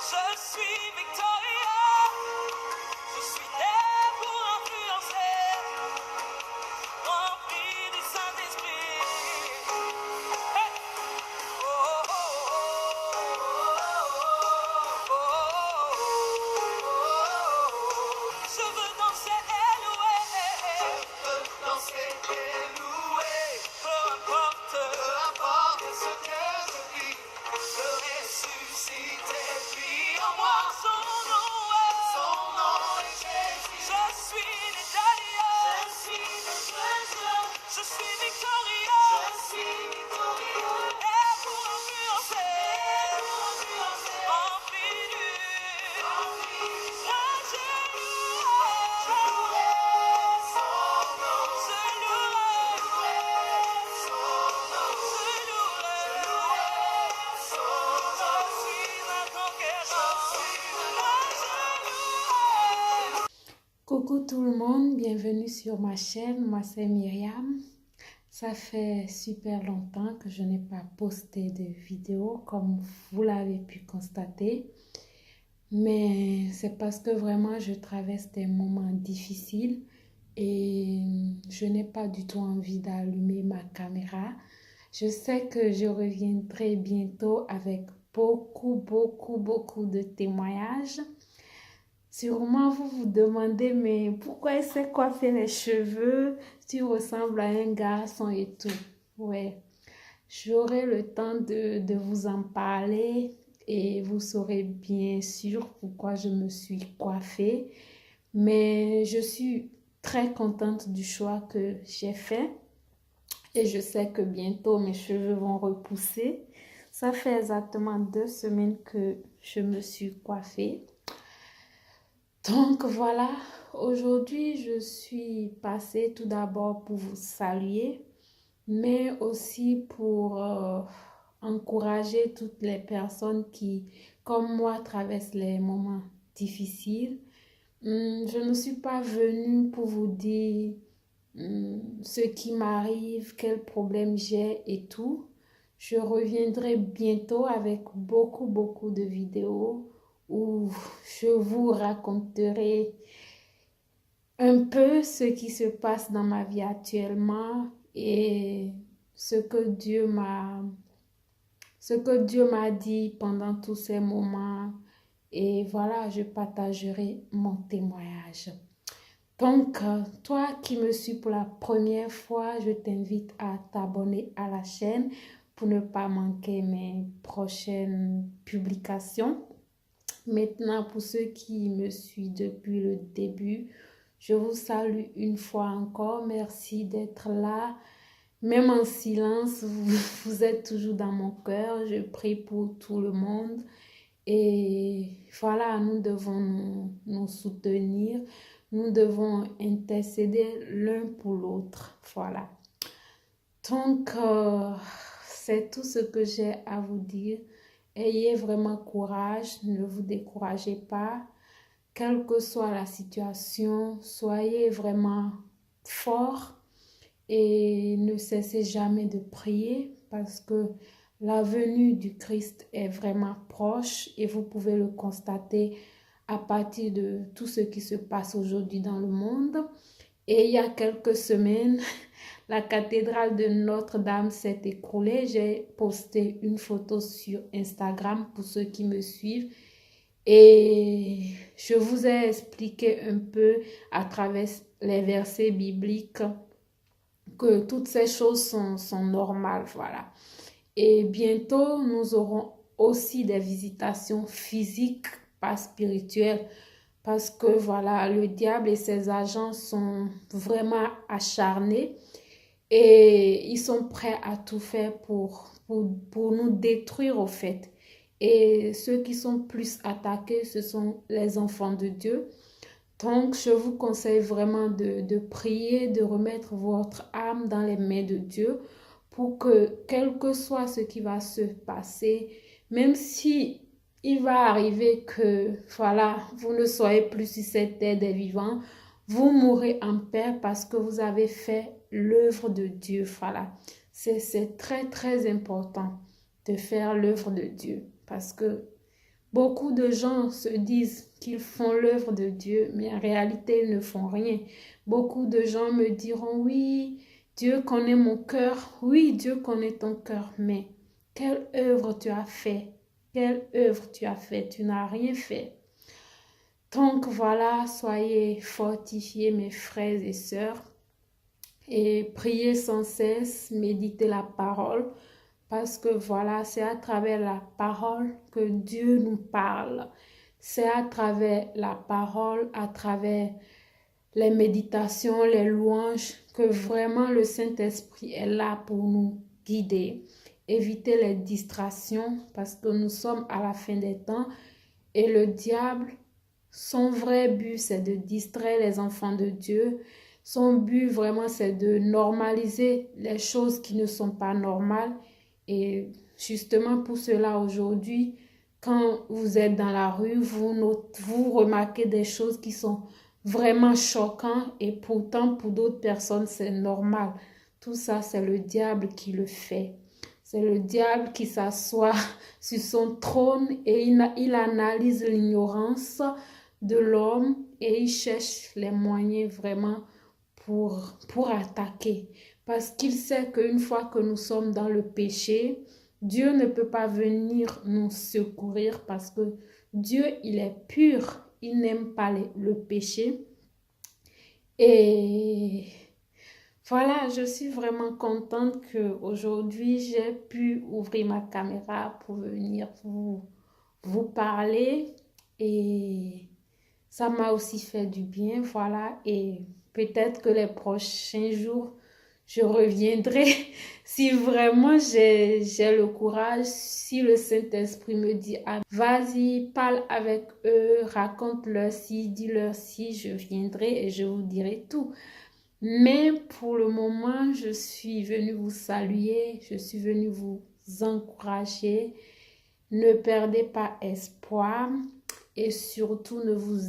Je suis victorieux, je suis né pour influencer, rempli du Saint-Esprit. Hey! Oh, oh, oh, oh, oh. Je veux danser et louer. Je veux danser et louer. Peu importe ce que je vis, le ressuscité vit en moi. Son nom est Jésus. Je suis déjà Dieu. Je suis victorieux. Et pour influencer, rempli du Coucou tout le monde, bienvenue sur ma chaîne, moi c'est Myriam. Ça fait super longtemps que je n'ai pas posté de vidéo comme vous l'avez pu constater. Mais c'est parce que vraiment je traverse des moments difficiles et je n'ai pas du tout envie d'allumer ma caméra. Je sais que je reviendrai bientôt avec beaucoup de témoignages. Sûrement, vous vous demandez, mais pourquoi elle s'est coiffé les cheveux? Tu ressembles à un garçon et tout. Ouais, j'aurai le temps de vous en parler et vous saurez bien sûr pourquoi je me suis coiffée. Mais je suis très contente du choix que j'ai fait et je sais que bientôt mes cheveux vont repousser. Ça fait exactement 2 semaines que je me suis coiffée. Donc voilà, aujourd'hui je suis passée tout d'abord pour vous saluer, mais aussi pour encourager toutes les personnes qui, comme moi, traversent les moments difficiles. Je ne suis pas venue pour vous dire ce qui m'arrive, quels problèmes j'ai et tout. Je reviendrai bientôt avec beaucoup de vidéos où je vous raconterai un peu ce qui se passe dans ma vie actuellement et ce que Dieu m'a dit pendant tous ces moments. Et voilà, je partagerai mon témoignage. Donc, toi qui me suis pour la première fois, je t'invite à t'abonner à la chaîne pour ne pas manquer mes prochaines publications. Maintenant, pour ceux qui me suivent depuis le début, je vous salue une fois encore. Merci d'être là. Même en silence, vous êtes toujours dans mon cœur. Je prie pour tout le monde. Et voilà, nous devons nous soutenir. Nous devons intercéder l'un pour l'autre. Voilà. Donc, c'est tout ce que j'ai à vous dire. Ayez vraiment courage, ne vous découragez pas. Quelle que soit la situation, soyez vraiment fort et ne cessez jamais de prier parce que la venue du Christ est vraiment proche et vous pouvez le constater à partir de tout ce qui se passe aujourd'hui dans le monde. Et il y a quelques semaines, la cathédrale de Notre-Dame s'est écroulée. J'ai posté une photo sur Instagram pour ceux qui me suivent. Et je vous ai expliqué un peu à travers les versets bibliques que toutes ces choses sont normales, voilà. Et bientôt, nous aurons aussi des visitations physiques, pas spirituelles, parce que voilà, le diable et ses agents sont vraiment acharnés et ils sont prêts à tout faire pour nous détruire au fait. Et ceux qui sont plus attaqués, ce sont les enfants de Dieu. Donc, je vous conseille vraiment de prier, de remettre votre âme dans les mains de Dieu pour que, quel que soit ce qui va se passer, même si il va arriver que, voilà, vous ne soyez plus sur cette terre des vivants, vous mourrez en paix parce que vous avez fait l'œuvre de Dieu, voilà. C'est très important de faire l'œuvre de Dieu parce que Beaucoup de gens se disent qu'ils font l'œuvre de Dieu, mais en réalité, ils ne font rien. Beaucoup de gens me diront, oui, Dieu connaît mon cœur. Oui, Dieu connaît ton cœur, mais quelle œuvre tu as fait? Quelle œuvre tu as fait? Tu n'as rien fait. Donc voilà, soyez fortifiés, mes frères et sœurs, et priez sans cesse, méditez la parole, parce que voilà, c'est à travers la parole que Dieu nous parle. C'est à travers la parole, à travers les méditations, les louanges, que vraiment le Saint-Esprit est là pour nous guider. Évitez les distractions parce que nous sommes à la fin des temps et le diable, son vrai but, c'est de distraire les enfants de Dieu. Son but, vraiment, c'est de normaliser les choses qui ne sont pas normales. Et justement, pour cela, aujourd'hui, quand vous êtes dans la rue, vous remarquez des choses qui sont vraiment choquantes et pourtant, pour d'autres personnes, c'est normal. Tout ça, c'est le diable qui le fait. C'est le diable qui s'assoit sur son trône et il analyse l'ignorance de l'homme et il cherche les moyens vraiment pour attaquer. Parce qu'il sait qu'une fois que nous sommes dans le péché, Dieu ne peut pas venir nous secourir parce que Dieu, il est pur, il n'aime pas le péché. Et voilà, je suis vraiment contente qu'aujourd'hui, j'ai pu ouvrir ma caméra pour venir vous parler et ça m'a aussi fait du bien, voilà. Et peut-être que les prochains jours, je reviendrai si vraiment j'ai le courage, si le Saint-Esprit me dit, ah, vas-y, parle avec eux, raconte-leur si, dis-leur si, je viendrai et je vous dirai tout. Mais pour le moment, je suis venue vous saluer, je suis venue vous encourager. Ne perdez pas espoir et surtout ne vous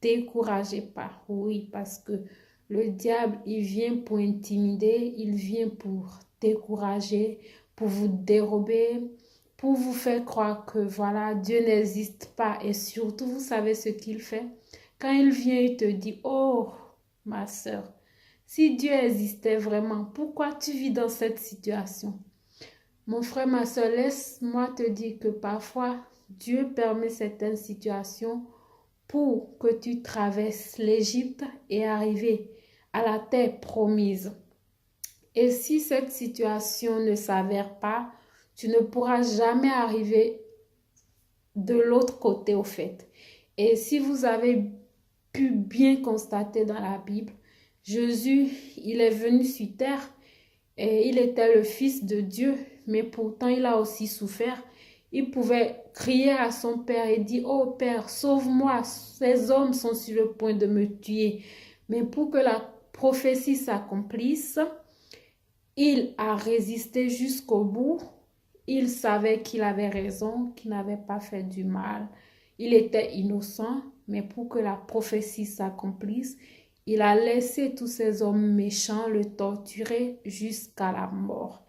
découragez pas. Oui, parce que le diable, il vient pour intimider, il vient pour décourager, pour vous dérober, pour vous faire croire que voilà, Dieu n'existe pas. Et surtout, vous savez ce qu'il fait? Quand il vient, il te dit, oh, ma sœur, si Dieu existait vraiment, pourquoi tu vis dans cette situation? Mon frère, ma soeur, laisse-moi te dire que parfois, Dieu permet certaines situations pour que tu traverses l'Égypte et arriver à la terre promise. Et si cette situation ne s'avère pas, tu ne pourras jamais arriver de l'autre côté au fait. Et si vous avez pu bien constater dans la Bible, Jésus, il est venu sur terre et il était le fils de Dieu, mais pourtant il a aussi souffert. Il pouvait crier à son père et dire, oh Père, sauve-moi, ces hommes sont sur le point de me tuer. Mais pour que la prophétie s'accomplisse, il a résisté jusqu'au bout. Il savait qu'il avait raison, qu'il n'avait pas fait du mal. Il était innocent, mais pour que la prophétie s'accomplisse, il a laissé tous ces hommes méchants le torturer jusqu'à la mort.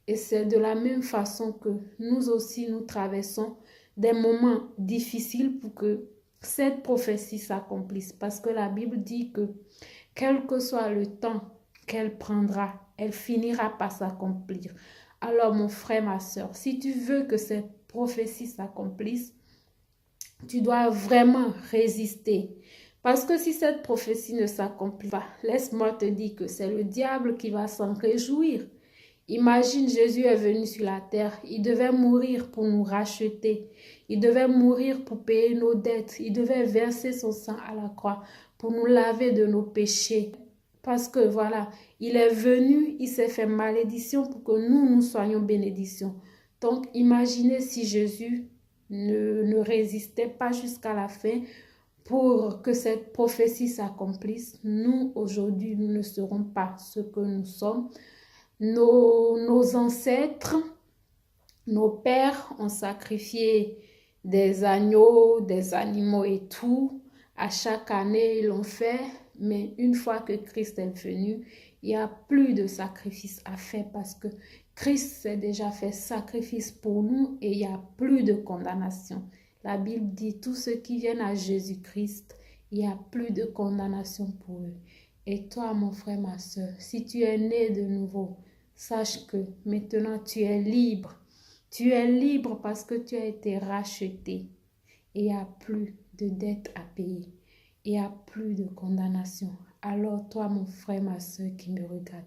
Et c'est de la même façon que nous aussi, nous traversons des moments difficiles pour que cette prophétie s'accomplisse. Parce que la Bible dit que quel que soit le temps qu'elle prendra, elle finira par s'accomplir. Alors mon frère, ma soeur, si tu veux que cette prophétie s'accomplisse, tu dois vraiment résister. Parce que si cette prophétie ne s'accomplit pas, laisse-moi te dire que c'est le diable qui va s'en réjouir. Imagine, Jésus est venu sur la terre, il devait mourir pour nous racheter, il devait mourir pour payer nos dettes, il devait verser son sang à la croix pour nous laver de nos péchés. Parce que voilà, il est venu, il s'est fait malédiction pour que nous soyons bénédictions. Donc imaginez si Jésus ne résistait pas jusqu'à la fin pour que cette prophétie s'accomplisse. Nous, aujourd'hui, nous ne serons pas ce que nous sommes. Nos ancêtres, nos pères ont sacrifié des agneaux, des animaux et tout. À chaque année, ils l'ont fait. Mais une fois que Christ est venu, il n'y a plus de sacrifice à faire parce que Christ s'est déjà fait sacrifice pour nous et il n'y a plus de condamnation. La Bible dit, tous ceux qui viennent à Jésus-Christ, il n'y a plus de condamnation pour eux. Et toi, mon frère, ma soeur, si tu es né de nouveau, sache que maintenant tu es libre. Tu es libre parce que tu as été racheté. Et il n'y a plus de dette à payer. Il n'y a plus de condamnation. Alors toi, mon frère, ma soeur qui me regarde,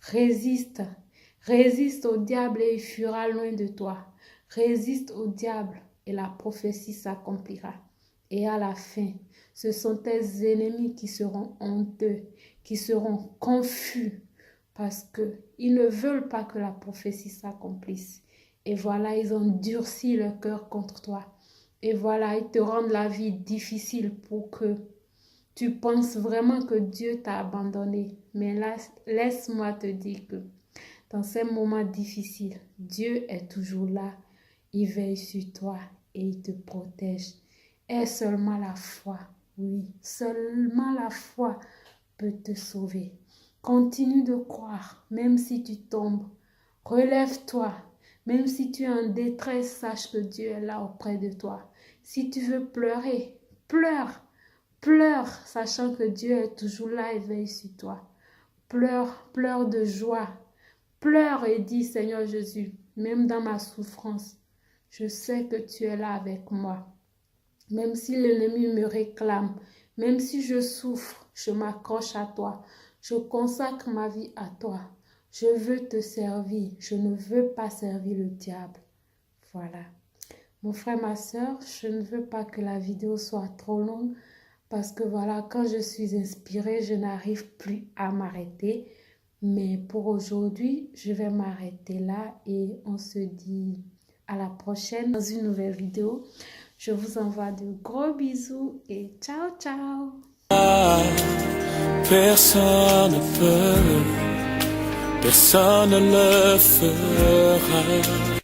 résiste. Résiste au diable et il fuira loin de toi. Résiste au diable et la prophétie s'accomplira. Et à la fin, ce sont tes ennemis qui seront honteux, qui seront confus parce qu'ils ne veulent pas que la prophétie s'accomplisse. Et voilà, ils ont durci leur cœur contre toi. Et voilà, ils te rendent la vie difficile pour que tu penses vraiment que Dieu t'a abandonné. Mais là, laisse-moi te dire que dans ces moments difficiles, Dieu est toujours là. Il veille sur toi et il te protège. Et seulement la foi, oui, seulement la foi peut te sauver. Continue de croire, même si tu tombes. Relève-toi, même si tu es en détresse, sache que Dieu est là auprès de toi. Si tu veux pleurer, pleure. Pleure, sachant que Dieu est toujours là et veille sur toi. Pleure, pleure de joie. Pleure et dis, Seigneur Jésus, même dans ma souffrance, je sais que tu es là avec moi. Même si l'ennemi me réclame, même si je souffre, je m'accroche à toi. Je consacre ma vie à toi. Je veux te servir. Je ne veux pas servir le diable. Voilà. Mon frère, ma soeur, je ne veux pas que la vidéo soit trop longue parce que voilà, quand je suis inspirée, je n'arrive plus à m'arrêter. Mais pour aujourd'hui, je vais m'arrêter là et on se dit à la prochaine dans une nouvelle vidéo. Je vous envoie de gros bisous et ciao, ciao. Personne ne peut, personne ne le fera.